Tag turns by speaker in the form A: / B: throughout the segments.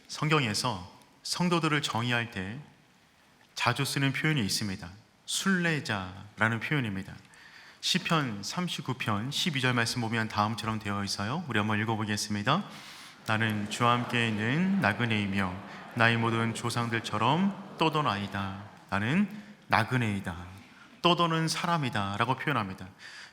A: 성경에서 성도들을 정의할 때 자주 쓰는 표현이 있습니다. 순례자라는 표현입니다. 시편 39편 12절 말씀 보면 다음처럼 되어 있어요. 우리 한번 읽어보겠습니다. 나는 주와 함께 있는 나그네이며 나의 모든 조상들처럼 떠도나이다. 나는 나그네이다, 떠도는 사람이다 라고 표현합니다.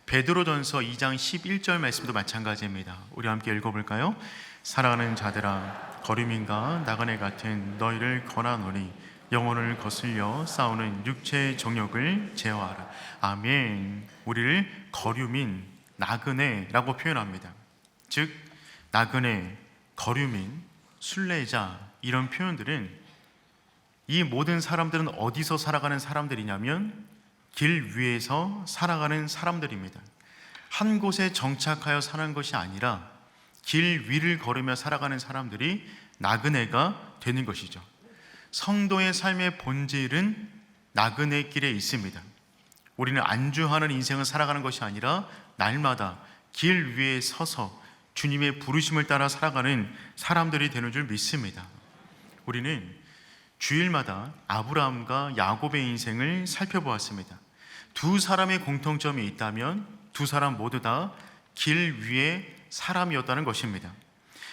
A: 베드로전서 2장 11절 말씀도 마찬가지입니다. 우리 함께 읽어볼까요? 사랑하는 자들아, 거류민과 나그네 같은 너희를 권하노니 영혼을 거슬려 싸우는 육체의 정욕을 제어하라. 아멘. 우리를 거류민, 나그네라고 표현합니다. 즉 나그네, 거류민, 순례자 이런 표현들은 이 모든 사람들은 어디서 살아가는 사람들이냐면 길 위에서 살아가는 사람들입니다. 한 곳에 정착하여 사는 것이 아니라 길 위를 걸으며 살아가는 사람들이 나그네가 되는 것이죠. 성도의 삶의 본질은 나그네 길에 있습니다. 우리는 안주하는 인생을 살아가는 것이 아니라 날마다 길 위에 서서 주님의 부르심을 따라 살아가는 사람들이 되는 줄 믿습니다. 우리는 주일마다 아브라함과 야곱의 인생을 살펴보았습니다. 두 사람의 공통점이 있다면 두 사람 모두 다 길 위에 사람이었다는 것입니다.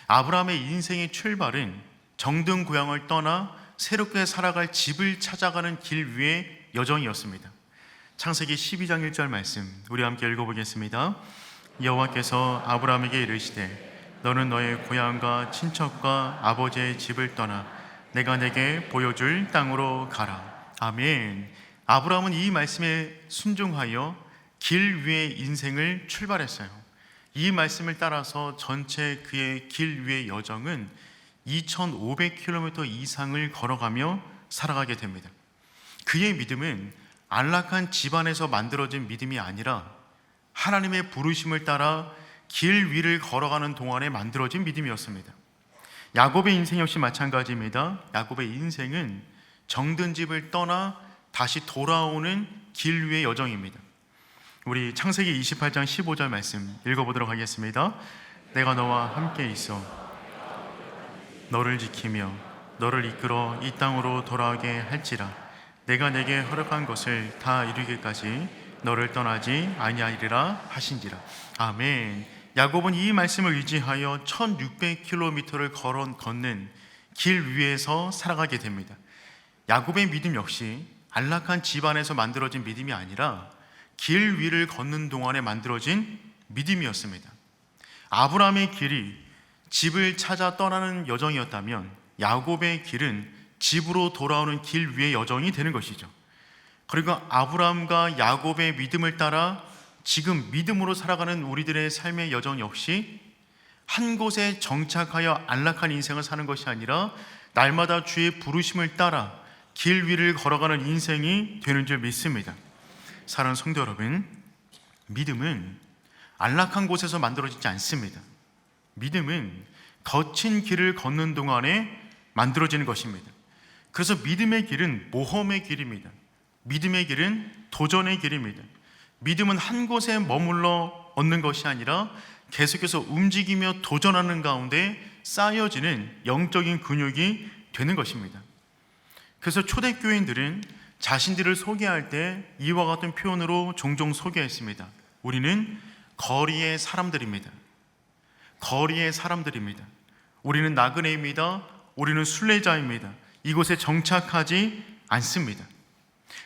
A: 아브라함의 인생의 출발은 정든 고향을 떠나 새롭게 살아갈 집을 찾아가는 길 위의 여정이었습니다. 창세기 12장 1절 말씀 우리 함께 읽어보겠습니다. 여호와께서 아브라함에게 이르시되 너는 너의 고향과 친척과 아버지의 집을 떠나 내가 내게 보여줄 땅으로 가라. 아멘. 아브라함은 이 말씀에 순종하여 길 위의 인생을 출발했어요. 이 말씀을 따라서 전체 그의 길 위의 여정은 2500km 이상을 걸어가며 살아가게 됩니다. 그의 믿음은 안락한 집안에서 만들어진 믿음이 아니라 하나님의 부르심을 따라 길 위를 걸어가는 동안에 만들어진 믿음이었습니다. 야곱의 인생 역시 마찬가지입니다. 야곱의 인생은 정든 집을 떠나 다시 돌아오는 길 위의 여정입니다. 우리 창세기 28장 15절 말씀 읽어보도록 하겠습니다. 내가 너와 함께 있어 너를 지키며 너를 이끌어 이 땅으로 돌아오게 할지라 내가 내게 허락한 것을 다 이루기까지 너를 떠나지 아니하리라 하신지라. 아멘. 야곱은 이 말씀을 의지하여 1600km를 걷는 길 위에서 살아가게 됩니다. 야곱의 믿음 역시 안락한 집안에서 만들어진 믿음이 아니라 길 위를 걷는 동안에 만들어진 믿음이었습니다. 아브라함의 길이 집을 찾아 떠나는 여정이었다면 야곱의 길은 집으로 돌아오는 길 위의 여정이 되는 것이죠. 그리고 아브라함과 야곱의 믿음을 따라 지금 믿음으로 살아가는 우리들의 삶의 여정 역시 한 곳에 정착하여 안락한 인생을 사는 것이 아니라 날마다 주의 부르심을 따라 길 위를 걸어가는 인생이 되는 줄 믿습니다. 사랑하는 성도 여러분, 믿음은 안락한 곳에서 만들어지지 않습니다. 믿음은 거친 길을 걷는 동안에 만들어지는 것입니다. 그래서 믿음의 길은 모험의 길입니다. 믿음의 길은 도전의 길입니다. 믿음은 한 곳에 머물러 얻는 것이 아니라 계속해서 움직이며 도전하는 가운데 쌓여지는 영적인 근육이 되는 것입니다. 그래서 초대교인들은 자신들을 소개할 때 이와 같은 표현으로 종종 소개했습니다. 우리는 거리의 사람들입니다. 거리의 사람들입니다. 우리는 나그네입니다. 우리는 순례자입니다. 이곳에 정착하지 않습니다.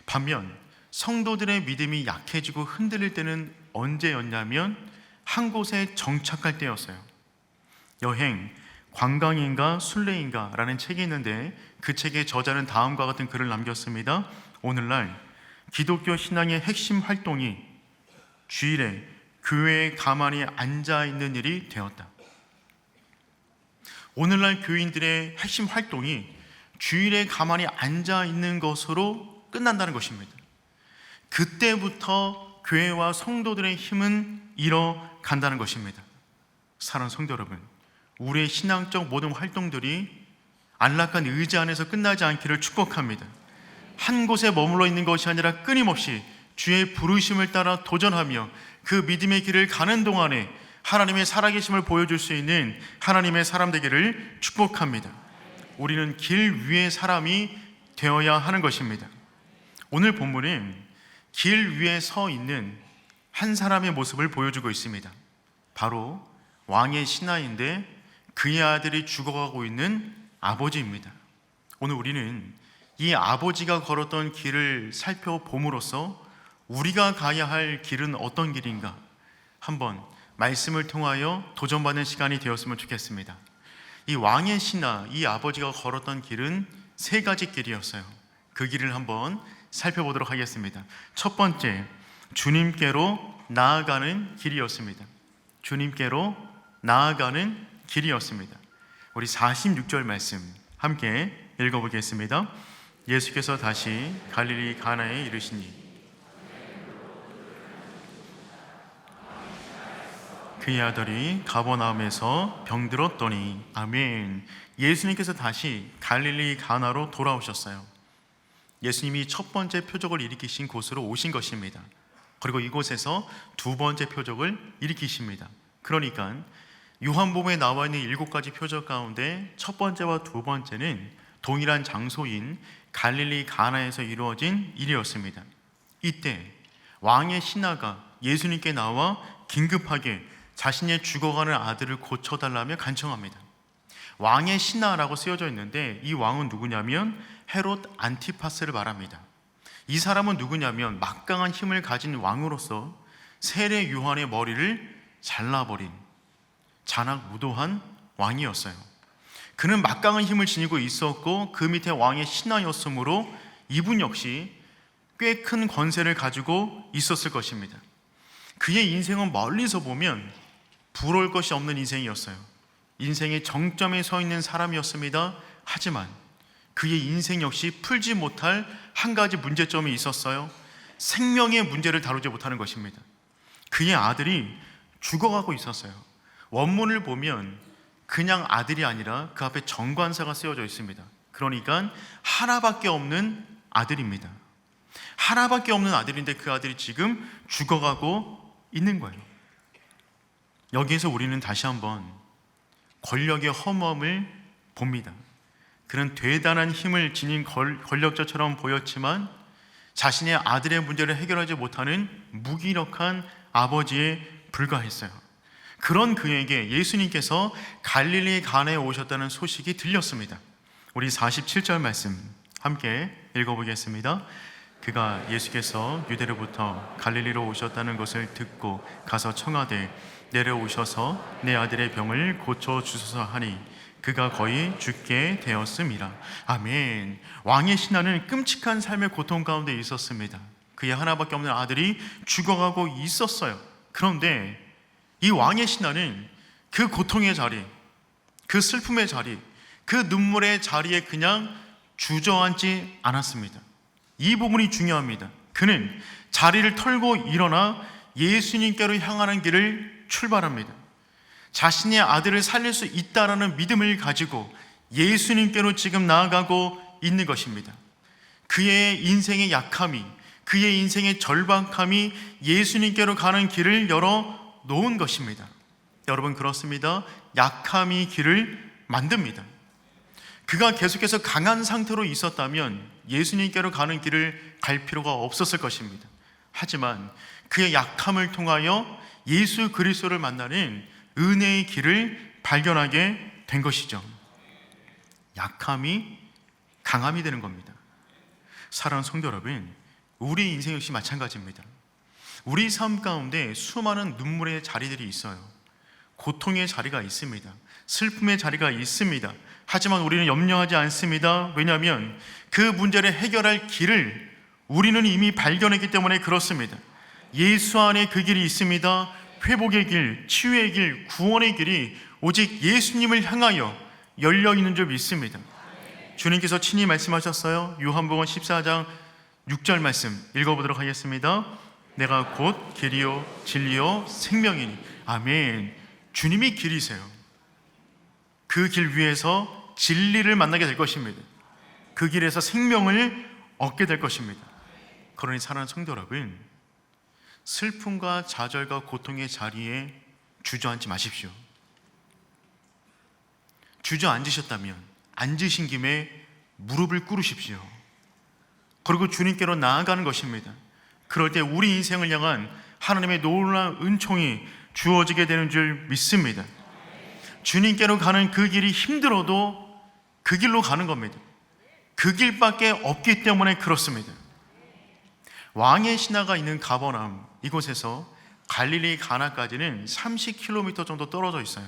A: 반면 성도들의 믿음이 약해지고 흔들릴 때는 언제였냐면 한 곳에 정착할 때였어요. 여행, 관광인가 순례인가 라는 책이 있는데 그 책의 저자는 다음과 같은 글을 남겼습니다. 오늘날 기독교 신앙의 핵심 활동이 주일에 교회에 가만히 앉아있는 일이 되었다. 오늘날 교인들의 핵심 활동이 주일에 가만히 앉아있는 것으로 끝난다는 것입니다. 그때부터 교회와 성도들의 힘은 잃어간다는 것입니다. 사랑하는 성도 여러분, 우리의 신앙적 모든 활동들이 안락한 의지 안에서 끝나지 않기를 축복합니다. 한 곳에 머물러 있는 것이 아니라 끊임없이 주의 부르심을 따라 도전하며 그 믿음의 길을 가는 동안에 하나님의 살아계심을 보여줄 수 있는 하나님의 사람 되기를 축복합니다. 우리는 길 위의 사람이 되어야 하는 것입니다. 오늘 본문은 길 위에 서 있는 한 사람의 모습을 보여주고 있습니다. 바로 왕의 신하인데 그의 아들이 죽어가고 있는 아버지입니다. 오늘 우리는 이 아버지가 걸었던 길을 살펴봄으로써 우리가 가야 할 길은 어떤 길인가 한번 말씀을 통하여 도전받는 시간이 되었으면 좋겠습니다. 이 왕의 신하, 이 아버지가 걸었던 길은 세 가지 길이었어요. 그 길을 한번 살펴보도록 하겠습니다. 첫 번째, 주님께로 나아가는 길이었습니다. 주님께로 나아가는 길이었습니다. 우리 46절 말씀 함께 읽어보겠습니다. 예수께서 다시 갈릴리 가나에 이르시니 그의 아들이 가버나움에서 병들었더니 아멘. 예수님께서 다시 갈릴리 가나로 돌아오셨어요. 예수님이 첫 번째 표적을 일으키신 곳으로 오신 것입니다. 그리고 이곳에서 두 번째 표적을 일으키십니다. 그러니까 요한복음에 나와 있는 7가지 표적 가운데 첫 번째와 두 번째는 동일한 장소인 갈릴리 가나에서 이루어진 일이었습니다. 이때 왕의 신하가 예수님께 나와 긴급하게 자신의 죽어가는 아들을 고쳐달라며 간청합니다. 왕의 신하라고 쓰여져 있는데 이 왕은 누구냐면 헤롯 안티파스를 말합니다. 이 사람은 누구냐면 막강한 힘을 가진 왕으로서 세례 요한의 머리를 잘라버린 잔악무도한 왕이었어요. 그는 막강한 힘을 지니고 있었고 그 밑에 왕의 신하였으므로 이분 역시 꽤 큰 권세를 가지고 있었을 것입니다. 그의 인생은 멀리서 보면 부러울 것이 없는 인생이었어요. 인생의 정점에 서 있는 사람이었습니다. 하지만 그의 인생 역시 풀지 못할 한 가지 문제점이 있었어요. 생명의 문제를 다루지 못하는 것입니다. 그의 아들이 죽어가고 있었어요. 원문을 보면 그냥 아들이 아니라 그 앞에 정관사가 쓰여져 있습니다. 그러니까 하나밖에 없는 아들입니다. 하나밖에 없는 아들인데 그 아들이 지금 죽어가고 있는 거예요. 여기에서 우리는 다시 한번 권력의 허무함을 봅니다. 그는 대단한 힘을 지닌 권력자처럼 보였지만 자신의 아들의 문제를 해결하지 못하는 무기력한 아버지에 불과했어요. 그런 그에게 예수님께서 갈릴리 가나에 오셨다는 소식이 들렸습니다. 우리 47절 말씀 함께 읽어보겠습니다. 그가 예수께서 유대로부터 갈릴리로 오셨다는 것을 듣고 가서 청하되 내려오셔서 내 아들의 병을 고쳐주소서 하니 그가 거의 죽게 되었음이라. 아멘. 왕의 신하는 끔찍한 삶의 고통 가운데 있었습니다. 그의 하나밖에 없는 아들이 죽어가고 있었어요. 그런데 이 왕의 신하는 그 고통의 자리, 그 슬픔의 자리, 그 눈물의 자리에 그냥 주저앉지 않았습니다. 이 부분이 중요합니다. 그는 자리를 털고 일어나 예수님께로 향하는 길을 출발합니다. 자신의 아들을 살릴 수 있다라는 믿음을 가지고 예수님께로 지금 나아가고 있는 것입니다. 그의 인생의 약함이, 그의 인생의 절박함이 예수님께로 가는 길을 열어 놓은 것입니다. 여러분, 그렇습니다. 약함이 길을 만듭니다. 그가 계속해서 강한 상태로 있었다면 예수님께로 가는 길을 갈 필요가 없었을 것입니다. 하지만 그의 약함을 통하여 예수 그리스도를 만나는 은혜의 길을 발견하게 된 것이죠. 약함이 강함이 되는 겁니다. 사랑하는 성도 여러분, 우리 인생 역시 마찬가지입니다. 우리 삶 가운데 수많은 눈물의 자리들이 있어요. 고통의 자리가 있습니다. 슬픔의 자리가 있습니다. 하지만 우리는 염려하지 않습니다. 왜냐하면 그 문제를 해결할 길을 우리는 이미 발견했기 때문에 그렇습니다. 예수 안에 그 길이 있습니다. 회복의 길, 치유의 길, 구원의 길이 오직 예수님을 향하여 열려 있는 줄 믿습니다. 주님께서 친히 말씀하셨어요. 요한복음 14장 6절 말씀 읽어보도록 하겠습니다. 내가 곧 길이요 진리요 생명이니. 아멘. 주님이 길이세요. 그 길 위에서 진리를 만나게 될 것입니다. 그 길에서 생명을 얻게 될 것입니다. 그러니 사랑하는 성도 여러분, 슬픔과 좌절과 고통의 자리에 주저앉지 마십시오. 주저앉으셨다면 앉으신 김에 무릎을 꿇으십시오. 그리고 주님께로 나아가는 것입니다. 그럴 때 우리 인생을 향한 하나님의 놀라운 은총이 주어지게 되는 줄 믿습니다. 주님께로 가는 그 길이 힘들어도 그 길로 가는 겁니다. 그 길밖에 없기 때문에 그렇습니다. 왕의 신하가 있는 가버나움, 이곳에서 갈릴리 가나까지는 30km 정도 떨어져 있어요.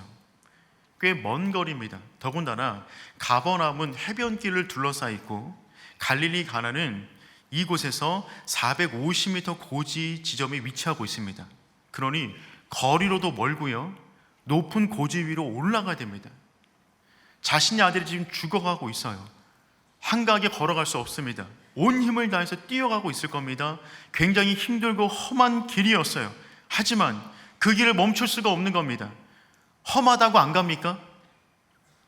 A: 꽤 먼 거리입니다. 더군다나 가버나움은 해변길을 둘러싸여 있고 갈릴리 가나는 이곳에서 450m 고지 지점에 위치하고 있습니다. 그러니 거리로도 멀고요, 높은 고지 위로 올라가야 됩니다. 자신의 아들이 지금 죽어가고 있어요. 한가하게 걸어갈 수 없습니다. 온 힘을 다해서 뛰어가고 있을 겁니다. 굉장히 힘들고 험한 길이었어요. 하지만 그 길을 멈출 수가 없는 겁니다. 험하다고 안 갑니까?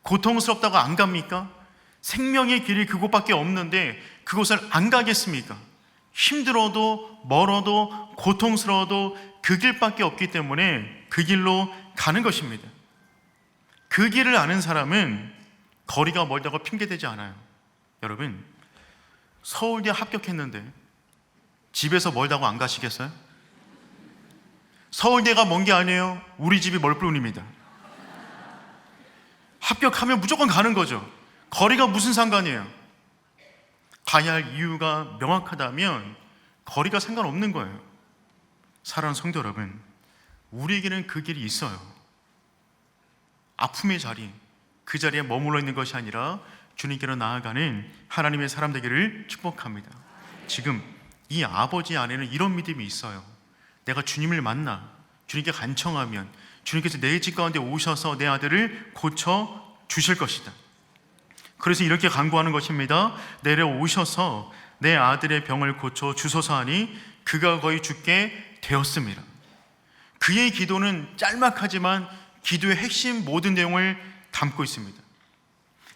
A: 고통스럽다고 안 갑니까? 생명의 길이 그곳밖에 없는데 그곳을 안 가겠습니까? 힘들어도 멀어도 고통스러워도 그 길밖에 없기 때문에 그 길로 가는 것입니다. 그 길을 아는 사람은 거리가 멀다고 핑계대지 않아요. 여러분, 서울대 합격했는데 집에서 멀다고 안 가시겠어요? 서울대가 먼 게 아니에요. 우리 집이 멀 뿐입니다. 합격하면 무조건 가는 거죠. 거리가 무슨 상관이에요? 가야 할 이유가 명확하다면 거리가 상관없는 거예요. 사랑하는 성도 여러분, 우리에게는 그 길이 있어요. 아픔의 자리, 그 자리에 머물러 있는 것이 아니라 주님께로 나아가는 하나님의 사람 되기를 축복합니다. 지금 이 아버지 안에는 이런 믿음이 있어요. 내가 주님을 만나 주님께 간청하면 주님께서 내 집 가운데 오셔서 내 아들을 고쳐 주실 것이다. 그래서 이렇게 간구하는 것입니다. 내려오셔서 내 아들의 병을 고쳐 주소서 하니 그가 거의 죽게 되었습니다. 그의 기도는 짤막하지만 기도의 핵심 모든 내용을 담고 있습니다.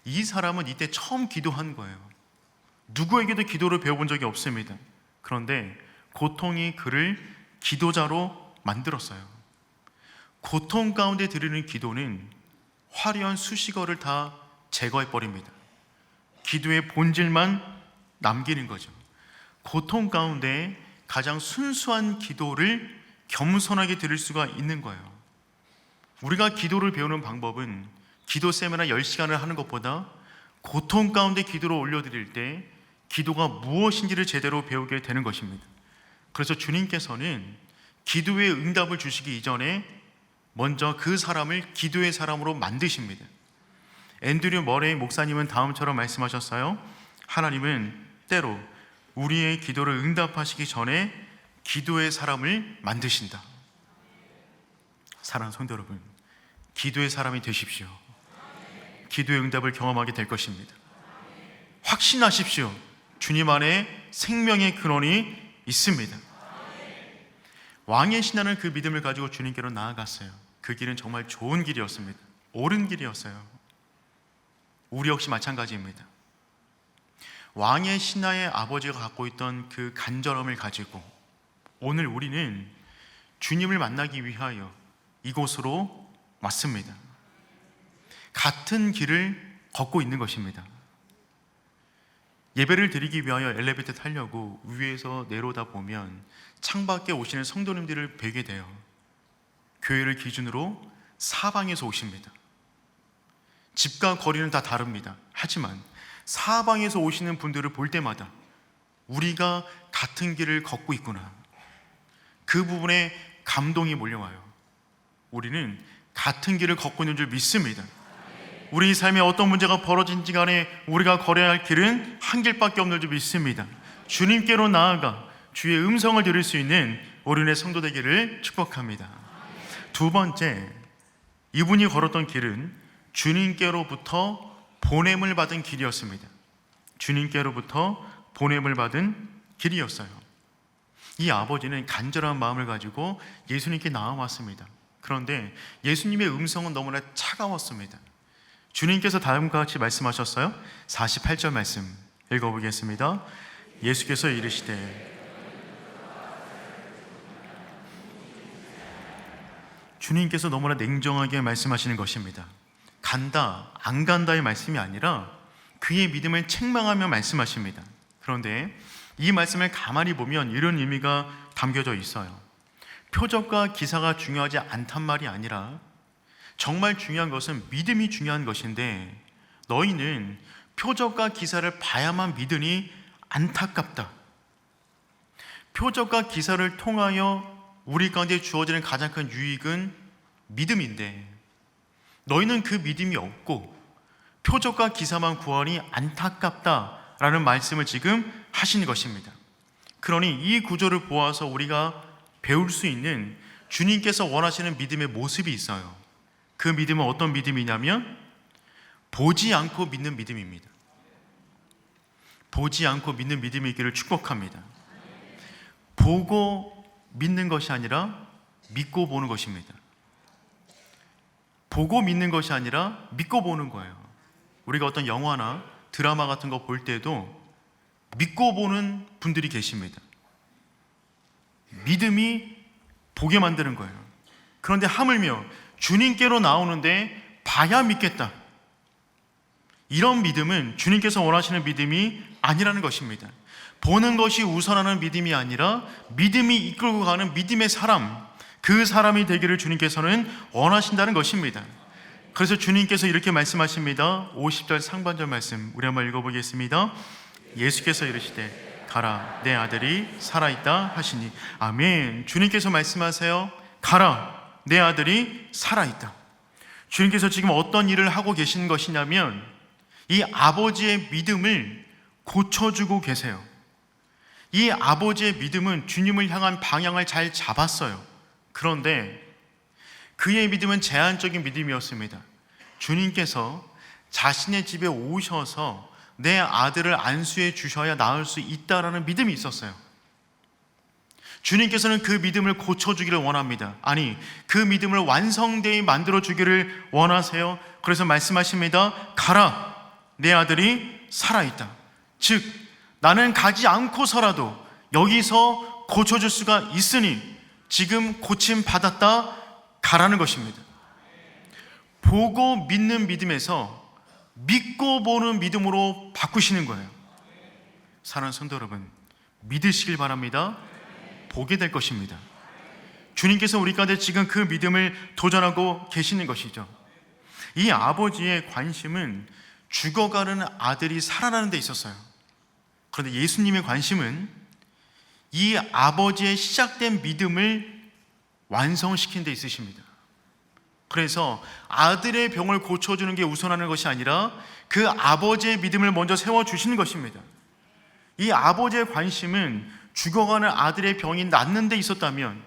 A: 이 사람은 이때 처음 기도한 거예요. 누구에게도 기도를 배워본 적이 없습니다. 그런데 고통이 그를 기도자로 만들었어요. 고통 가운데 드리는 기도는 화려한 수식어를 다 제거해버립니다. 기도의 본질만 남기는 거죠. 고통 가운데 가장 순수한 기도를 겸손하게 드릴 수가 있는 거예요. 우리가 기도를 배우는 방법은 기도 세미나 10시간을 하는 것보다 고통 가운데 기도를 올려드릴 때 기도가 무엇인지를 제대로 배우게 되는 것입니다. 그래서 주님께서는 기도의 응답을 주시기 이전에 먼저 그 사람을 기도의 사람으로 만드십니다. 앤드류 머레이 목사님은 다음처럼 말씀하셨어요. 하나님은 때로 우리의 기도를 응답하시기 전에 기도의 사람을 만드신다. 사랑하는 성도 여러분, 기도의 사람이 되십시오. 기도의 응답을 경험하게 될 것입니다. 확신하십시오. 주님 안에 생명의 근원이 있습니다. 왕의 신하는 그 믿음을 가지고 주님께로 나아갔어요. 그 길은 정말 좋은 길이었습니다. 옳은 길이었어요. 우리 역시 마찬가지입니다. 왕의 신하의 아버지가 갖고 있던 그 간절함을 가지고 오늘 우리는 주님을 만나기 위하여 이곳으로 왔습니다. 같은 길을 걷고 있는 것입니다. 예배를 드리기 위하여 엘리베이터 타려고 위에서 내려오다 보면 창밖에 오시는 성도님들을 뵈게 돼요. 교회를 기준으로 사방에서 오십니다. 집과 거리는 다 다릅니다. 하지만 사방에서 오시는 분들을 볼 때마다 우리가 같은 길을 걷고 있구나, 그 부분에 감동이 몰려와요. 우리는 같은 길을 걷고 있는 줄 믿습니다. 우리 삶에 어떤 문제가 벌어진지 간에 우리가 걸어야 할 길은 한 길밖에 없는 줄 믿습니다. 주님께로 나아가 주의 음성을 들을 수 있는 어린의 성도 되기를 축복합니다. 두 번째, 이분이 걸었던 길은 주님께로부터 보냄을 받은 길이었습니다. 주님께로부터 보냄을 받은 길이었어요. 이 아버지는 간절한 마음을 가지고 예수님께 나아왔습니다. 그런데 예수님의 음성은 너무나 차가웠습니다. 주님께서 다음과 같이 말씀하셨어요. 48절 말씀 읽어보겠습니다. 예수께서 이르시되, 주님께서 너무나 냉정하게 말씀하시는 것입니다. 간다, 안 간다의 말씀이 아니라 그의 믿음을 책망하며 말씀하십니다. 그런데 이 말씀을 가만히 보면 이런 의미가 담겨져 있어요. 표적과 기사가 중요하지 않단 말이 아니라 정말 중요한 것은 믿음이 중요한 것인데 너희는 표적과 기사를 봐야만 믿으니 안타깝다. 표적과 기사를 통하여 우리 가운데 주어지는 가장 큰 유익은 믿음인데 너희는 그 믿음이 없고 표적과 기사만 구하니 안타깝다라는 말씀을 지금 하시는 것입니다. 그러니 이 구절을 보아서 우리가 배울 수 있는 주님께서 원하시는 믿음의 모습이 있어요. 그 믿음은 어떤 믿음이냐면 보지 않고 믿는 믿음입니다. 보지 않고 믿는 믿음이 있기를 축복합니다. 보고 믿는 것이 아니라 믿고 보는 것입니다. 보고 믿는 것이 아니라 믿고 보는 거예요. 우리가 어떤 영화나 드라마 같은 거 볼 때도 믿고 보는 분들이 계십니다. 믿음이 보게 만드는 거예요. 그런데 하물며 주님께로 나오는데 봐야 믿겠다. 이런 믿음은 주님께서 원하시는 믿음이 아니라는 것입니다. 보는 것이 우선하는 믿음이 아니라 믿음이 이끌고 가는 믿음의 사람, 그 사람이 되기를 주님께서는 원하신다는 것입니다. 그래서 주님께서 이렇게 말씀하십니다. 50절 상반절 말씀 우리 한번 읽어보겠습니다. 예수께서 이르시되 가라 내 아들이 살아있다 하시니. 아멘. 주님께서 말씀하세요. 가라 내 아들이 살아있다. 주님께서 지금 어떤 일을 하고 계신 것이냐면 이 아버지의 믿음을 고쳐주고 계세요. 이 아버지의 믿음은 주님을 향한 방향을 잘 잡았어요. 그런데 그의 믿음은 제한적인 믿음이었습니다. 주님께서 자신의 집에 오셔서 내 아들을 안수해 주셔야 나을 수 있다라는 믿음이 있었어요. 주님께서는 그 믿음을 고쳐주기를 원합니다. 아니, 그 믿음을 완성되게 만들어주기를 원하세요. 그래서 말씀하십니다. 가라, 내 아들이 살아있다. 즉, 나는 가지 않고서라도 여기서 고쳐줄 수가 있으니 지금 고침 받았다 가라는 것입니다. 보고 믿는 믿음에서 믿고 보는 믿음으로 바꾸시는 거예요. 사랑하는 성도 여러분, 믿으시길 바랍니다. 보게 될 것입니다. 주님께서 우리 가운데 지금 그 믿음을 도전하고 계시는 것이죠. 이 아버지의 관심은 죽어가는 아들이 살아나는 데 있었어요. 그런데 예수님의 관심은 이 아버지의 시작된 믿음을 완성시키는 데 있으십니다. 그래서 아들의 병을 고쳐주는 게 우선하는 것이 아니라 그 아버지의 믿음을 먼저 세워주시는 것입니다. 이 아버지의 관심은 죽어가는 아들의 병이 낫는 데 있었다면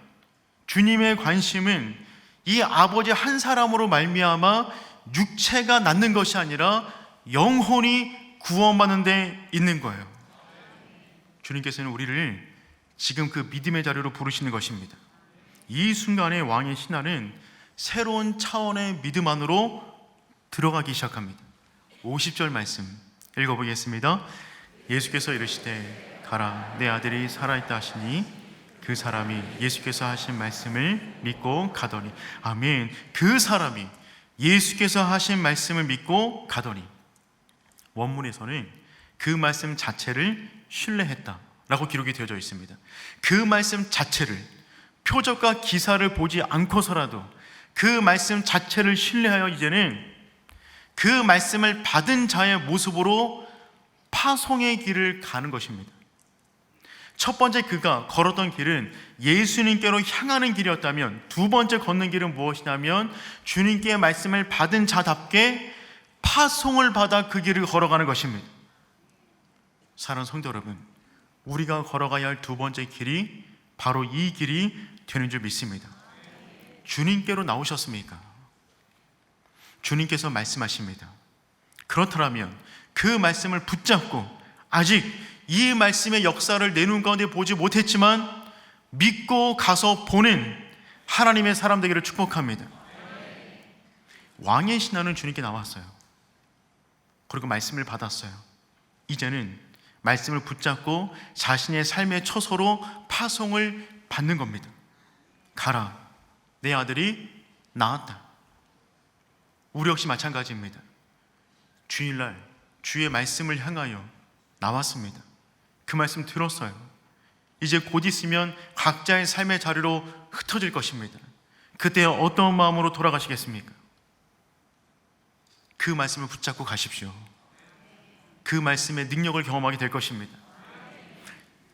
A: 주님의 관심은 이 아버지 한 사람으로 말미암아 육체가 낫는 것이 아니라 영혼이 구원받는 데 있는 거예요. 주님께서는 우리를 지금 그 믿음의 자리로 부르시는 것입니다. 이 순간에 왕의 신하는 새로운 차원의 믿음 안으로 들어가기 시작합니다. 50절 말씀 읽어보겠습니다. 예수께서 이르시되 가라 내 아들이 살아있다 하시니 그 사람이 예수께서 하신 말씀을 믿고 가더니. 아멘. 그 사람이 예수께서 하신 말씀을 믿고 가더니. 원문에서는 그 말씀 자체를 신뢰했다라고 기록이 되어져 있습니다. 그 말씀 자체를, 표적과 기사를 보지 않고서라도 그 말씀 자체를 신뢰하여 이제는 그 말씀을 받은 자의 모습으로 파송의 길을 가는 것입니다. 첫 번째 그가 걸었던 길은 예수님께로 향하는 길이었다면, 두 번째 걷는 길은 무엇이냐면 주님께의 말씀을 받은 자답게 파송을 받아 그 길을 걸어가는 것입니다. 사랑하는 성도 여러분, 우리가 걸어가야 할 두 번째 길이 바로 이 길이 되는 줄 믿습니다. 주님께로 나오셨습니까? 주님께서 말씀하십니다. 그렇더라면 그 말씀을 붙잡고 아직 이 말씀의 역사를 내 눈 가운데 보지 못했지만 믿고 가서 보는 하나님의 사람 되기를 축복합니다. 왕의 신하는 주님께 나왔어요. 그리고 말씀을 받았어요. 이제는 말씀을 붙잡고 자신의 삶의 처소로 파송을 받는 겁니다. 가라, 내 아들이 나았다. 우리 역시 마찬가지입니다. 주일날 주의 말씀을 향하여 나왔습니다. 그 말씀 들었어요. 이제 곧 있으면 각자의 삶의 자리로 흩어질 것입니다. 그때 어떤 마음으로 돌아가시겠습니까? 그 말씀을 붙잡고 가십시오. 그 말씀의 능력을 경험하게 될 것입니다.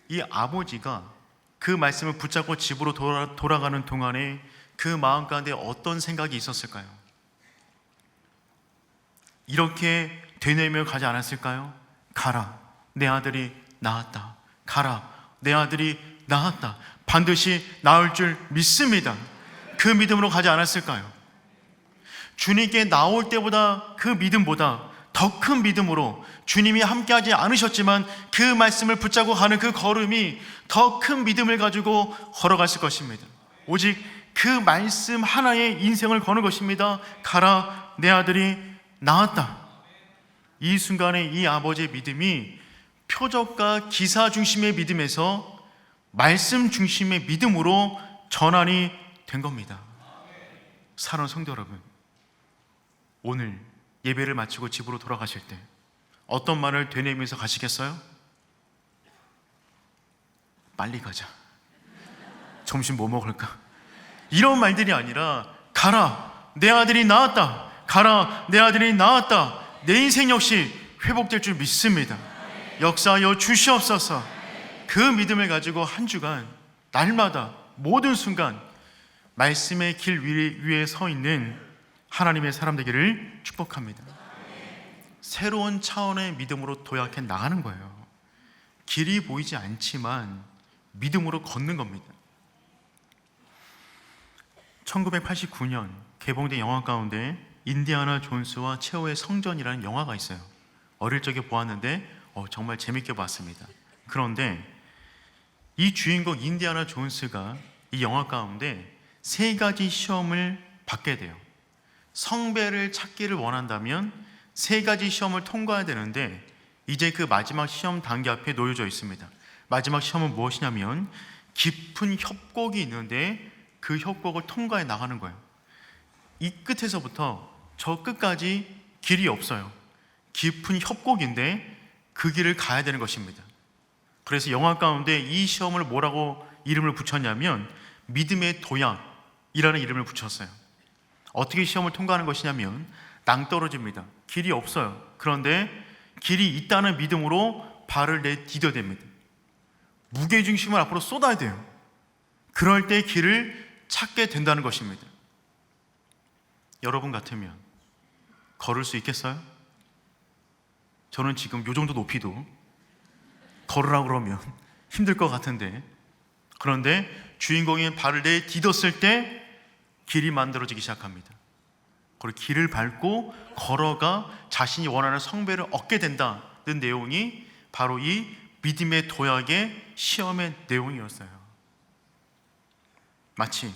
A: 이 아버지가 그 말씀을 붙잡고 집으로 돌아가는 동안에 그 마음 가운데 어떤 생각이 있었을까요? 이렇게 되뇌며 가지 않았을까요? 가라, 내 아들이 나았다. 가라, 내 아들이 나았다. 반드시 나을 줄 믿습니다. 그 믿음으로 가지 않았을까요? 주님께 나올 때보다 그 믿음보다 더 큰 믿음으로 주님이 함께하지 않으셨지만 그 말씀을 붙잡고 가는 그 걸음이 더 큰 믿음을 가지고 걸어갔을 것입니다. 오직 그 말씀 하나에 인생을 거는 것입니다. 가라, 내 아들이 나았다. 이 순간에 이 아버지의 믿음이 표적과 기사 중심의 믿음에서 말씀 중심의 믿음으로 전환이 된 겁니다. 사랑하는 성도 여러분, 오늘 예배를 마치고 집으로 돌아가실 때 어떤 말을 되뇌면서 가시겠어요? 빨리 가자. 점심 뭐 먹을까? 이런 말들이 아니라 가라, 내 아들이 나았다. 가라, 내 아들이 나았다. 내 인생 역시 회복될 줄 믿습니다. 역사하여 주시옵소서. 그 믿음을 가지고 한 주간 날마다 모든 순간 말씀의 길 위에 서 있는 하나님의 사람 되기를 축복합니다. 새로운 차원의 믿음으로 도약해 나가는 거예요. 길이 보이지 않지만 믿음으로 걷는 겁니다. 1989년 개봉된 영화 가운데 인디아나 존스와 최후의 성전이라는 영화가 있어요. 어릴 적에 보았는데 정말 재밌게 봤습니다. 그런데 이 주인공 인디아나 존스가 이 영화 가운데 3가지 시험을 받게 돼요. 성배를 찾기를 원한다면 3가지 시험을 통과해야 되는데 이제 그 마지막 시험 단계 앞에 놓여져 있습니다. 마지막 시험은 무엇이냐면 깊은 협곡이 있는데 그 협곡을 통과해 나가는 거예요. 이 끝에서부터 저 끝까지 길이 없어요. 깊은 협곡인데 그 길을 가야 되는 것입니다. 그래서 영화 가운데 이 시험을 뭐라고 이름을 붙였냐면 믿음의 도약이라는 이름을 붙였어요. 어떻게 시험을 통과하는 것이냐면 낭떠러집니다. 길이 없어요. 그런데 길이 있다는 믿음으로 발을 내디뎌야 됩니다. 무게중심을 앞으로 쏟아야 돼요. 그럴 때 길을 찾게 된다는 것입니다. 여러분 같으면 걸을 수 있겠어요? 저는 지금 요 정도 높이도 걸으라고 그러면 힘들 것 같은데, 그런데 주인공이 발을 내디뎠을 때 길이 만들어지기 시작합니다. 그리고 길을 밟고 걸어가 자신이 원하는 성배를 얻게 된다는 내용이 바로 이 믿음의 도약의 시험의 내용이었어요. 마치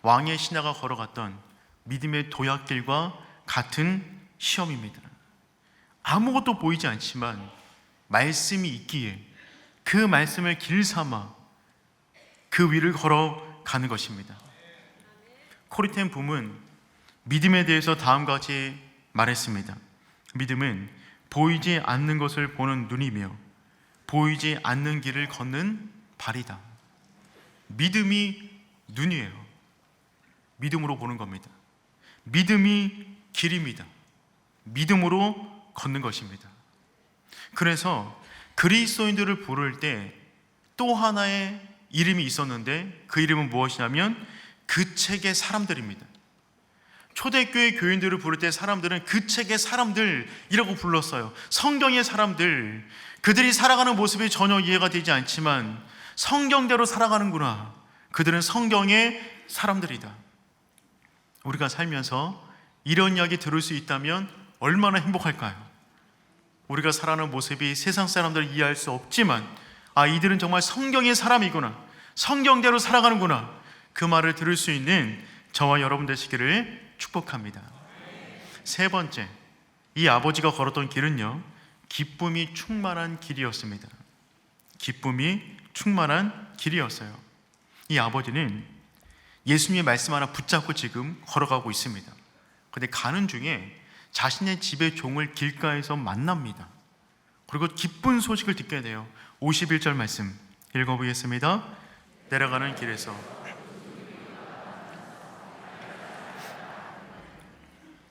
A: 왕의 신하가 걸어갔던 믿음의 도약길과 같은 시험입니다. 아무것도 보이지 않지만 말씀이 있기에 그 말씀을 길 삼아 그 위를 걸어가는 것입니다. 코리텐 붐은 믿음에 대해서 다음과 같이 말했습니다. 믿음은 보이지 않는 것을 보는 눈이며 보이지 않는 길을 걷는 발이다. 믿음이 눈이에요. 믿음으로 보는 겁니다. 믿음이 길입니다. 믿음으로 걷는 것입니다. 그래서 그리스도인들을 부를 때 또 하나의 이름이 있었는데 그 이름은 무엇이냐면 그 책의 사람들입니다. 초대교회 교인들을 부를 때 사람들은 그 책의 사람들이라고 불렀어요. 성경의 사람들. 그들이 살아가는 모습이 전혀 이해가 되지 않지만 성경대로 살아가는구나. 그들은 성경의 사람들이다. 우리가 살면서 이런 이야기 들을 수 있다면 얼마나 행복할까요? 우리가 살아가는 모습이 세상 사람들을 이해할 수 없지만 이들은 정말 성경의 사람이구나, 성경대로 살아가는구나, 그 말을 들을 수 있는 저와 여러분 되시기를 축복합니다. 3번째, 이 아버지가 걸었던 길은요, 기쁨이 충만한 길이었습니다. 기쁨이 충만한 길이었어요. 이 아버지는 예수님의 말씀 하나 붙잡고 지금 걸어가고 있습니다. 그런데 가는 중에 자신의 집의 종을 길가에서 만납니다. 그리고 기쁜 소식을 듣게 돼요. 51절 말씀 읽어보겠습니다. 내려가는 길에서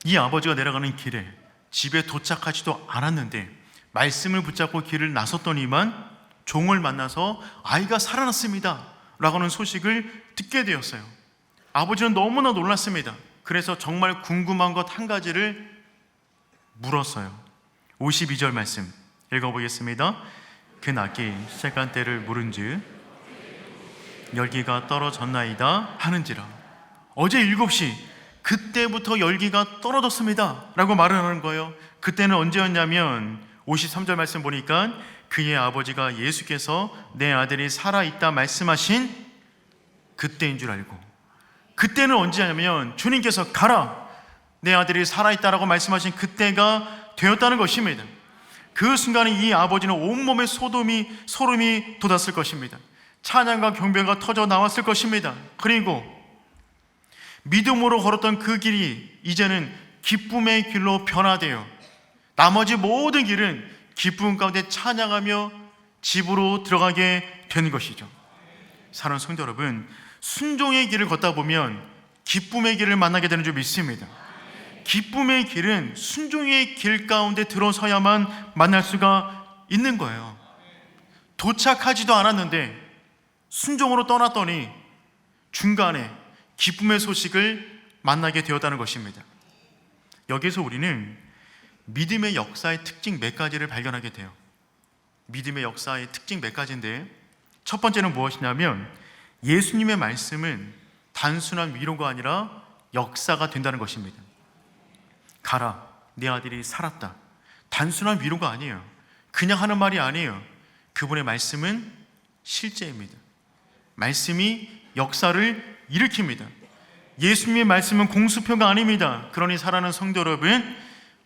A: 이 아버지가 내려가는 길에 집에 도착하지도 않았는데 말씀을 붙잡고 길을 나섰더니만 종을 만나서 아이가 살아났습니다 라고 하는 소식을 듣게 되었어요. 아버지는 너무나 놀랐습니다. 그래서 정말 궁금한 것 한 가지를 물었어요. 52절 말씀 읽어보겠습니다. 그 낙기 시작한 때를 물은즉 열기가 떨어졌나이다 하는지라. 어제 7시 그때부터 열기가 떨어졌습니다 라고 말을 하는 거예요. 그때는 언제였냐면 53절 말씀 보니까 그의 아버지가 예수께서 내 아들이 살아있다 말씀하신 그때인 줄 알고, 그때는 언제냐면 주님께서 가라 내 아들이 살아있다라고 말씀하신 그때가 되었다는 것입니다. 그 순간에 이 아버지는 온몸에 소름이 돋았을 것입니다. 찬양과 경배가 터져 나왔을 것입니다. 그리고 믿음으로 걸었던 그 길이 이제는 기쁨의 길로 변화되어 나머지 모든 길은 기쁨 가운데 찬양하며 집으로 들어가게 되는 것이죠. 사랑하는 성도 여러분, 순종의 길을 걷다 보면 기쁨의 길을 만나게 되는 줄 믿습니다. 기쁨의 길은 순종의 길 가운데 들어서야만 만날 수가 있는 거예요. 도착하지도 않았는데 순종으로 떠났더니 중간에 기쁨의 소식을 만나게 되었다는 것입니다. 여기서 우리는 믿음의 역사의 특징 몇 가지를 발견하게 돼요. 믿음의 역사의 특징 몇 가지인데, 첫 번째는 무엇이냐면 예수님의 말씀은 단순한 위로가 아니라 역사가 된다는 것입니다. 가라, 내 아들이 살았다. 단순한 위로가 아니에요. 그냥 하는 말이 아니에요. 그분의 말씀은 실제입니다. 말씀이 역사를 일으킵니다. 예수님의 말씀은 공수표가 아닙니다. 그러니 사랑하는 성도 여러분,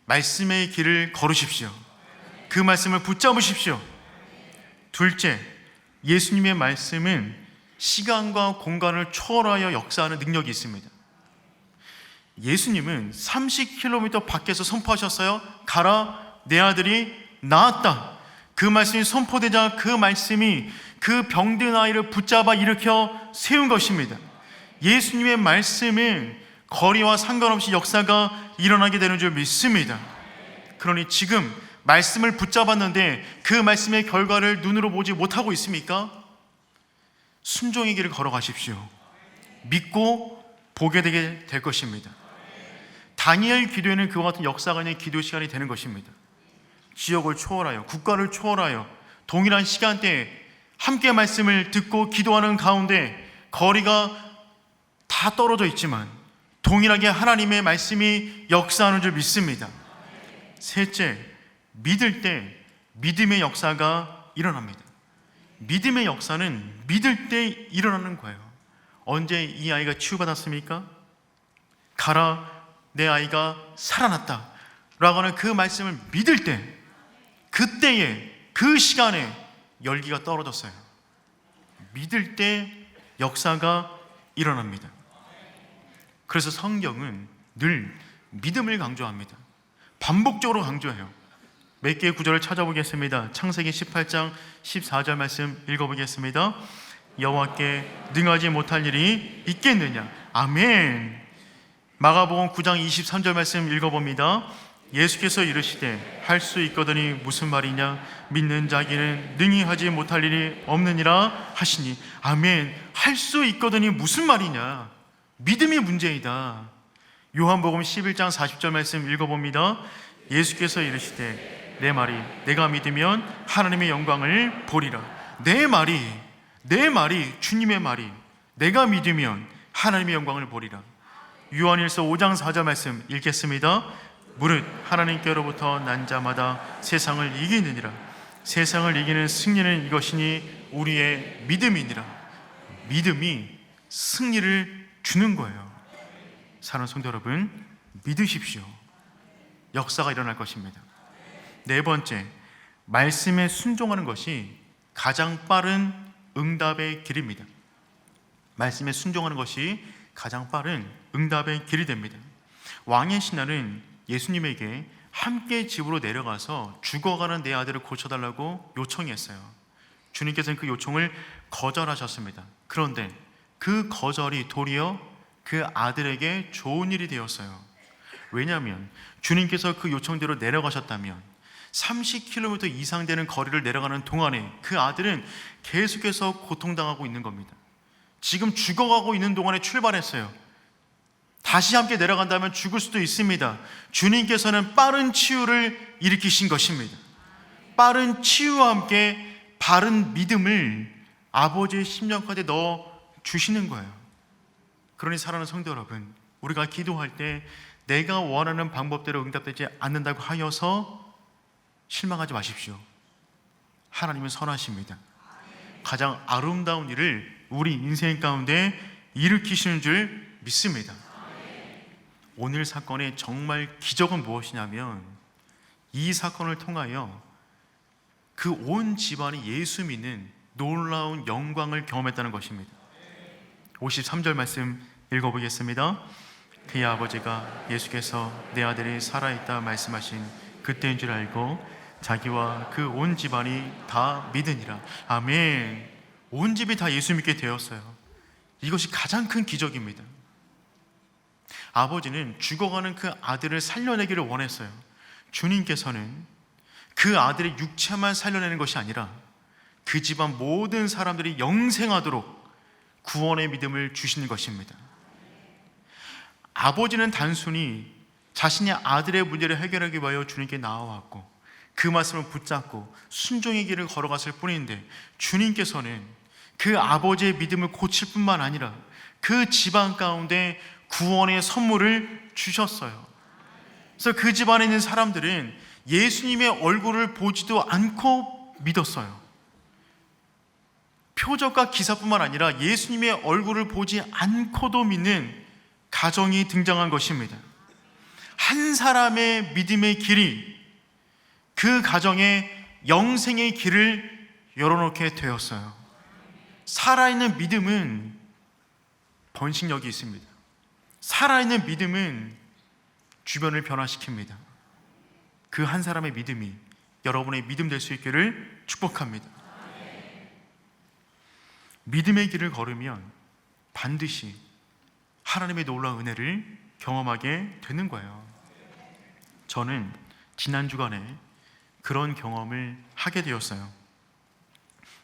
A: 말씀의 길을 걸으십시오. 그 말씀을 붙잡으십시오. 둘째, 예수님의 말씀은 시간과 공간을 초월하여 역사하는 능력이 있습니다. 예수님은 30km 밖에서 선포하셨어요. 가라, 내 아들이 나았다. 그 말씀이 선포되자 그 말씀이 그 병든 아이를 붙잡아 일으켜 세운 것입니다. 예수님의 말씀은 거리와 상관없이 역사가 일어나게 되는 줄 믿습니다. 그러니 지금 말씀을 붙잡았는데 그 말씀의 결과를 눈으로 보지 못하고 있습니까? 순종의 길을 걸어가십시오. 믿고 보게 되게 될 것입니다. 다니엘 기도에는 그와 같은 역사가 있는 기도 시간이 되는 것입니다. 지역을 초월하여, 국가를 초월하여 동일한 시간대에 함께 말씀을 듣고 기도하는 가운데 거리가 다 떨어져 있지만 동일하게 하나님의 말씀이 역사하는 줄 믿습니다. 셋째, 믿을 때 믿음의 역사가 일어납니다. 믿음의 역사는 믿을 때 일어나는 거예요. 언제 이 아이가 치유받았습니까? 가라, 내 아이가 살아났다 라고 하는 그 말씀을 믿을 때, 그때에 그 시간에 열기가 떨어졌어요. 믿을 때 역사가 일어납니다. 그래서 성경은 늘 믿음을 강조합니다. 반복적으로 강조해요. 몇 개의 구절을 찾아보겠습니다. 창세기 18장 14절 말씀 읽어보겠습니다. 여호와께 능하지 못할 일이 있겠느냐. 아멘. 마가복음 9장 23절 말씀 읽어봅니다. 예수께서 이르시되 할 수 있거든이 무슨 말이냐. 믿는 자에게는 능히 하지 못할 일이 없느니라 하시니. 아멘. 할 수 있거든이 무슨 말이냐. 믿음이 문제이다. 요한복음 11장 40절 말씀 읽어봅니다. 예수께서 이르시되 내 말이 내가 믿으면 하나님의 영광을 보리라. 내 말이 주님의 말이 내가 믿으면 하나님의 영광을 보리라. 요한일서 5장 4절 말씀 읽겠습니다. 무릇 하나님께로부터 난 자마다 세상을 이기느니라. 세상을 이기는 승리는 이것이니 우리의 믿음이니라. 믿음이 승리를 주는 거예요. 사랑하는 성도 여러분, 믿으십시오. 역사가 일어날 것입니다. 네 번째, 말씀에 순종하는 것이 가장 빠른 응답의 길입니다. 말씀에 순종하는 것이 가장 빠른 응답의 길이 됩니다. 왕의 신하는 예수님에게 함께 집으로 내려가서 죽어가는 내 아들을 고쳐달라고 요청했어요. 주님께서는 그 요청을 거절하셨습니다. 그런데 그 거절이 도리어 그 아들에게 좋은 일이 되었어요. 왜냐하면 주님께서 그 요청대로 내려가셨다면 30km 이상 되는 거리를 내려가는 동안에 그 아들은 계속해서 고통당하고 있는 겁니다. 지금 죽어가고 있는 동안에 출발했어요. 다시 함께 내려간다면 죽을 수도 있습니다. 주님께서는 빠른 치유를 일으키신 것입니다. 빠른 치유와 함께 바른 믿음을 아버지의 심령 가운데 넣어 주시는 거예요. 그러니 사랑하는 성도 여러분, 우리가 기도할 때 내가 원하는 방법대로 응답되지 않는다고 하여서 실망하지 마십시오. 하나님은 선하십니다. 가장 아름다운 일을 우리 인생 가운데 일으키시는 줄 믿습니다. 오늘 사건의 정말 기적은 무엇이냐면 이 사건을 통하여 그 온 집안이 예수 믿는 놀라운 영광을 경험했다는 것입니다. 53절 말씀 읽어보겠습니다. 그의 아버지가 예수께서 내 아들이 살아있다 말씀하신 그때인 줄 알고 자기와 그 온 집안이 다 믿으니라. 아멘. 온 집이 다 예수 믿게 되었어요. 이것이 가장 큰 기적입니다. 아버지는 죽어가는 그 아들을 살려내기를 원했어요. 주님께서는 그 아들의 육체만 살려내는 것이 아니라 그 집안 모든 사람들이 영생하도록 구원의 믿음을 주시는 것입니다. 아버지는 단순히 자신의 아들의 문제를 해결하기 위하여 주님께 나와왔고 그 말씀을 붙잡고 순종의 길을 걸어갔을 뿐인데 주님께서는 그 아버지의 믿음을 고칠 뿐만 아니라 그 집안 가운데 구원의 선물을 주셨어요. 그래서 그 집안에 있는 사람들은 예수님의 얼굴을 보지도 않고 믿었어요. 표적과 기사뿐만 아니라 예수님의 얼굴을 보지 않고도 믿는 가정이 등장한 것입니다. 한 사람의 믿음의 길이 그 가정의 영생의 길을 열어놓게 되었어요. 살아있는 믿음은 번식력이 있습니다. 살아있는 믿음은 주변을 변화시킵니다. 그 한 사람의 믿음이 여러분의 믿음 될 수 있기를 축복합니다. 믿음의 길을 걸으면 반드시 하나님의 놀라운 은혜를 경험하게 되는 거예요. 저는 지난 주간에 그런 경험을 하게 되었어요.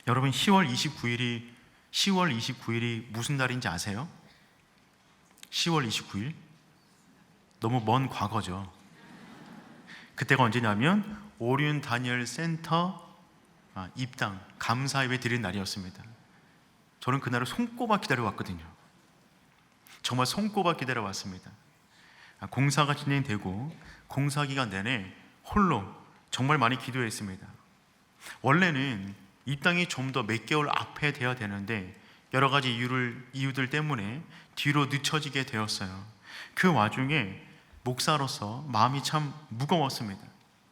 A: 여러분 10월 29일이 무슨 날인지 아세요? 10월 29일? 너무 먼 과거죠. 그때가 언제냐면 오륜 다니엘 센터 입당 감사 예배 드린 날이었습니다. 저는 그날을 손꼽아 기다려왔거든요. 정말 손꼽아 기다려왔습니다. 공사가 진행되고 공사 기간 내내 홀로 정말 많이 기도했습니다. 원래는 입당이 좀 더 몇 개월 앞에 돼야 되는데 여러 가지 이유들 때문에 뒤로 늦춰지게 되었어요. 그 와중에 목사로서 마음이 참 무거웠습니다.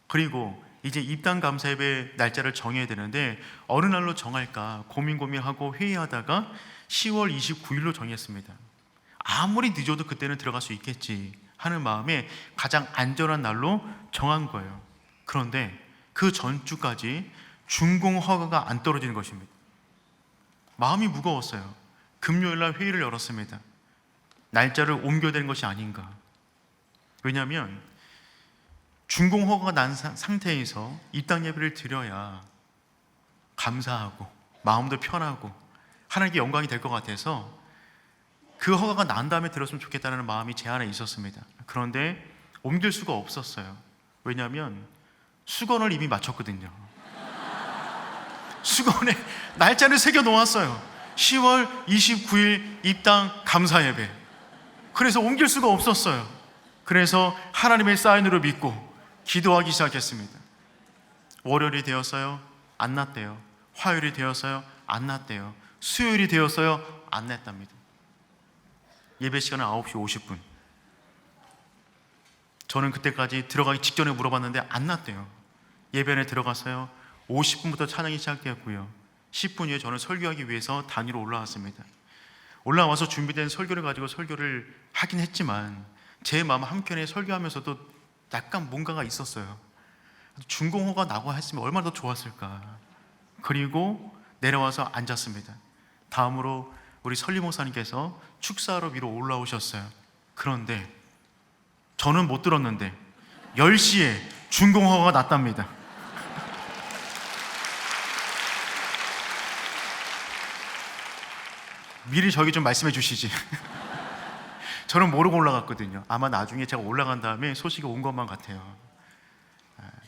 A: 그리고 이제 입당 감사 예배 날짜를 정해야 되는데 어느 날로 정할까 고민하고 회의하다가 10월 29일로 정했습니다. 아무리 늦어도 그때는 들어갈 수 있겠지 하는 마음에 가장 안전한 날로 정한 거예요. 그런데 그 전주까지 준공 허가가 안 떨어지는 것입니다. 마음이 무거웠어요. 금요일 날 회의를 열었습니다. 날짜를 옮겨야 되는 것이 아닌가. 왜냐하면 준공 허가가 난 상태에서 입당 예배를 드려야 감사하고 마음도 편하고 하나님께 영광이 될 것 같아서 그 허가가 난 다음에 들었으면 좋겠다는 마음이 제 안에 있었습니다. 그런데 옮길 수가 없었어요. 왜냐하면 수건을 이미 마쳤거든요. 수건에 날짜를 새겨 놓았어요. 10월 29일 입당 감사 예배. 그래서 옮길 수가 없었어요. 그래서 하나님의 사인으로 믿고 기도하기 시작했습니다. 월요일이 되었어요. 안 났대요. 화요일이 되었어요. 안 났대요. 수요일이 되었어요. 안 냈답니다. 예배 시간은 9시 50분. 저는 그때까지 들어가기 직전에 물어봤는데 안 났대요. 예배에 들어갔어요. 50분부터 찬양이 시작되었고요. 10분 후에 저는 설교하기 위해서 단위로 올라왔습니다. 올라와서 준비된 설교를 가지고 설교를 하긴 했지만 제 마음 한켠에 설교하면서도 약간 뭔가가 있었어요. 중공허가 나고 했으면 얼마나 더 좋았을까. 그리고 내려와서 앉았습니다. 다음으로 우리 설리 목사님께서 축사하러 위로 올라오셨어요. 그런데 저는 못 들었는데 10시에 중공허가 났답니다. 미리 저에게 좀 말씀해 주시지. 저는 모르고 올라갔거든요. 아마 나중에 제가 올라간 다음에 소식이 온 것만 같아요.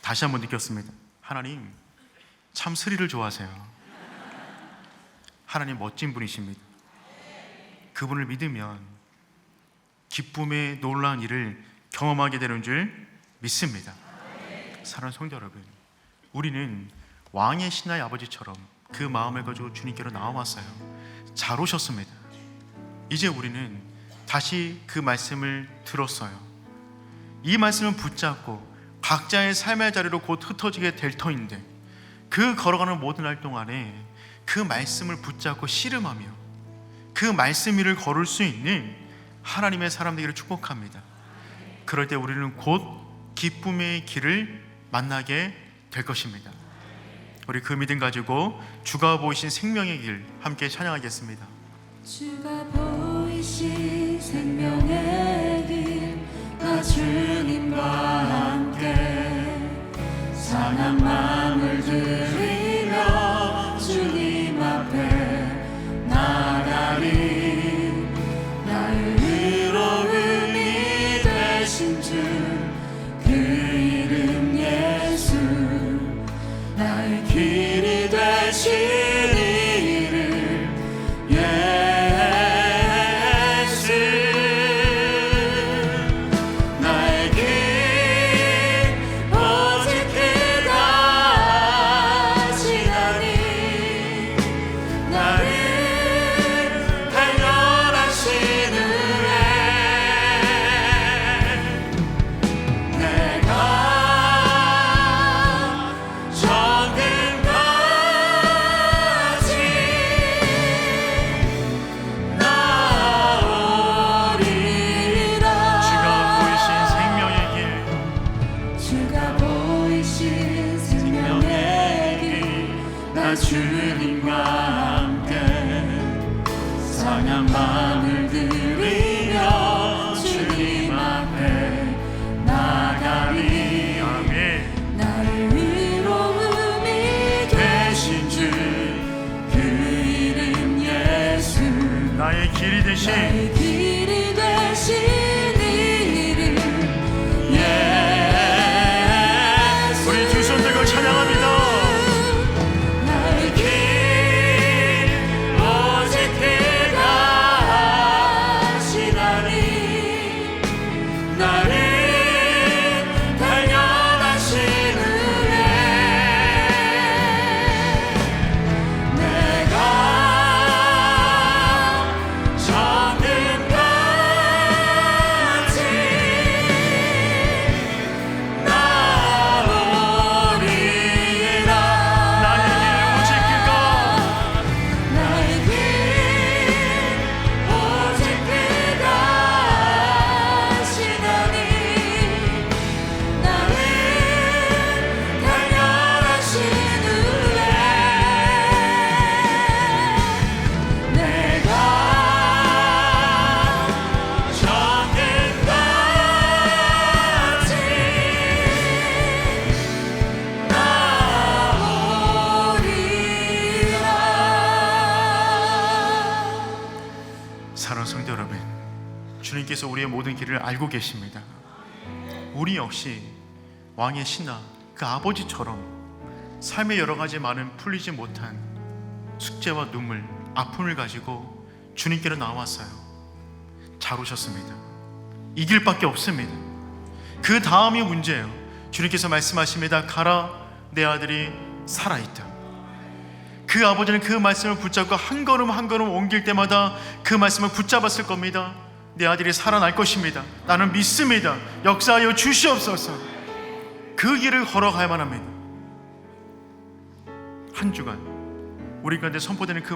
A: 다시 한번 느꼈습니다. 하나님 참 스릴을 좋아하세요. 하나님 멋진 분이십니다. 그분을 믿으면 기쁨의 놀라운 일을 경험하게 되는 줄 믿습니다. 사랑하는 성도 여러분, 우리는 왕의 신하의 아버지처럼 그 마음을 가지고 주님께로 나와왔어요. 잘 오셨습니다. 이제 우리는 다시 그 말씀을 들었어요. 이 말씀을 붙잡고 각자의 삶의 자리로 곧 흩어지게 될 터인데, 그 걸어가는 모든 날 동안에 그 말씀을 붙잡고 씨름하며 그 말씀 위를 걸을 수 있는 하나님의 사람 되기를 축복합니다. 그럴 때 우리는 곧 기쁨의 길을 만나게 될 것입니다. 우리 그 믿음 가지고 주가 보이신 생명의 길 함께 찬양하겠습니다.
B: 주가 보이신 생명의 길, 나 주님과 함께 상한 마음을 들이며 주님 앞에 나가리. 나의 의로움이 되신 주 그 이름 예수, 나의 길이 되신 이름 예수. 나의 길 오직 그가 지나니, 나를 달려라신 후에 내가 정금까지 나오리라.
A: 주가 보이신 생명의 길,
B: 주가 보이신 생명의 길, 나 주님과 함께 상한 마음을 들이며 주님 앞에 나가리.
A: 아멘.
B: 나의 의로움이 되신 주 그 이름 예수,
A: 나의 길이 되신
B: 나의 길이 되신 이름 예수.
A: 우리 두 손 들고 찬양합니다.
B: 나의 길 오직 그가 지나니, 나를 달려가신 후에 내가 정금까지 나오리라.
A: 나의 길 오직 그가,
B: 나의 길 오직 그가 지나니, 나를 달려가신 후에 내가 정금까지 나오리라.
A: 사랑하는 성도 여러분, 주님께서 우리의 모든 길을 알고 계십니다. 우리 역시 왕의 신하 그 아버지처럼 삶의 여러 가지 많은 풀리지 못한 숙제와 눈물, 아픔을 가지고 주님께로 나왔어요. 잘 오셨습니다. 이 길밖에 없습니다. 그 다음이 문제예요. 주님께서 말씀하십니다. 가라, 내 아들이 살아있다. 그 아버지는 그 말씀을 붙잡고 한 걸음 한 걸음 옮길 때마다 그 말씀을 붙잡았을 겁니다. 내 아들이 살아날 것입니다. 나는 믿습니다. 역사하여 주시옵소서. 그 길을 걸어가야만 합니다. 한 주간 우리 가운데 선포되는 그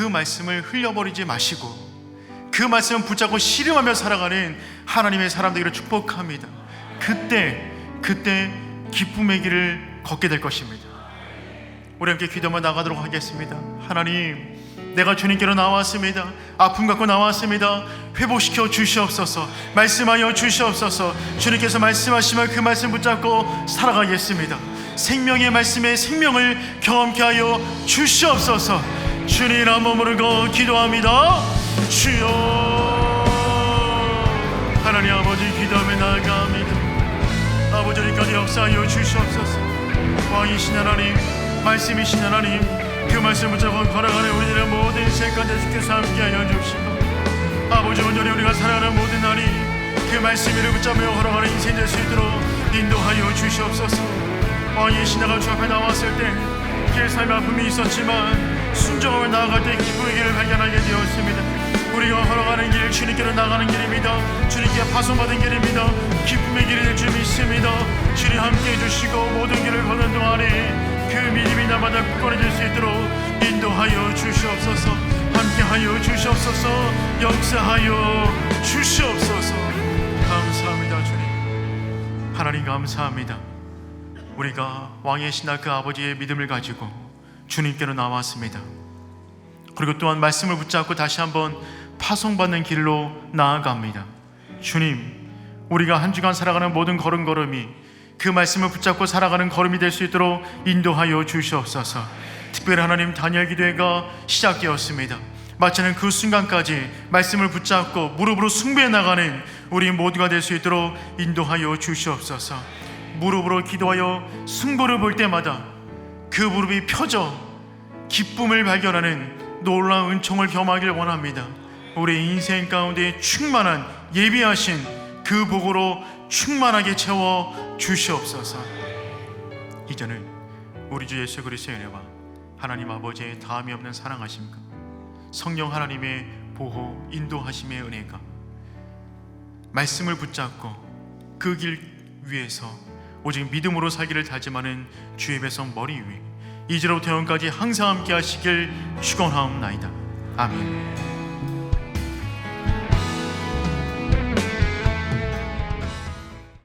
A: 말씀을 흘려버리지 마시고 그 말씀을 붙잡고 씨름하며 살아가는 하나님의 사람 되기를 축복합니다. 그때 기쁨의 길을 걷게 될 것입니다. 우리 함께 기도만 나가도록 하겠습니다. 하나님, 내가 주님께로 나왔습니다. 아픔 갖고 나왔습니다. 회복시켜 주시옵소서. 말씀하여 주시옵소서. 주님께서 말씀하시면 그 말씀 붙잡고 살아가겠습니다. 생명의 말씀에 생명을 경험케 하여 주시옵소서. 주님 이름 머무르고 기도합니다. 주여. 하나님 아버지, 기도하며 나아갑니다. 아버지, 여기까지 역사하여 주시옵소서. 왕이신 하나님, 말씀이신 하나님, 그 말씀 붙잡고 걸어가는 우리들의 모든 인생 가운데 주께서 함께하여 주시고, 아버지 온전히 우리가 살아가는 모든 날이 그 말씀 위를 붙잡며 걸어가는 인생 될 수 있도록 인도하여 주시옵소서. 왕이신 나가 주 앞에 나왔을 때 길 삶의 아픔이 있었지만 순종하며 나아갈 때 기쁨의 길을 발견하게 되었습니다. 우리가 걸어가는 길, 주님께로 나가는 길입니다. 주님께 파송받은 길입니다. 기쁨의 길이 될 줄 믿습니다. 주님 함께해 주시고 모든 길을 걷는 동안에 그 믿음이 나마다 굳건해질 수 있도록 인도하여 주시옵소서. 함께하여 주시옵소서. 역사하여 주시옵소서. 감사합니다. 주님, 하나님 감사합니다. 우리가 왕의 신하 그 아버지의 믿음을 가지고 주님께로 나왔습니다. 그리고 또한 말씀을 붙잡고 다시 한번 파송받는 길로 나아갑니다. 주님, 우리가 한 주간 살아가는 모든 걸음걸음이 그 말씀을 붙잡고 살아가는 걸음이 될 수 있도록 인도하여 주시옵소서. 특별히 하나님, 다니엘 기도회가 시작되었습니다. 마치는 그 순간까지 말씀을 붙잡고 무릎으로 숭배해 나가는 우리 모두가 될 수 있도록 인도하여 주시옵소서. 무릎으로 기도하여 승부를 볼 때마다 그 무릎이 펴져 기쁨을 발견하는 놀라운 은총을 경험하길 원합니다. 우리 인생 가운데 충만한 예비하신 그 복으로 충만하게 채워 주시옵소서. 이제는 우리 주 예수 그리스도의 은혜와 하나님 아버지의 다함이 없는 사랑하심과 성령 하나님의 보호 인도하심의 은혜가 말씀을 붙잡고 그 길 위에서 오직 믿음으로 살기를 다짐하는 주의 백성 머리 위에 이제로부터 영원까지 항상 함께 하시길 축원하옵나이다. 아멘.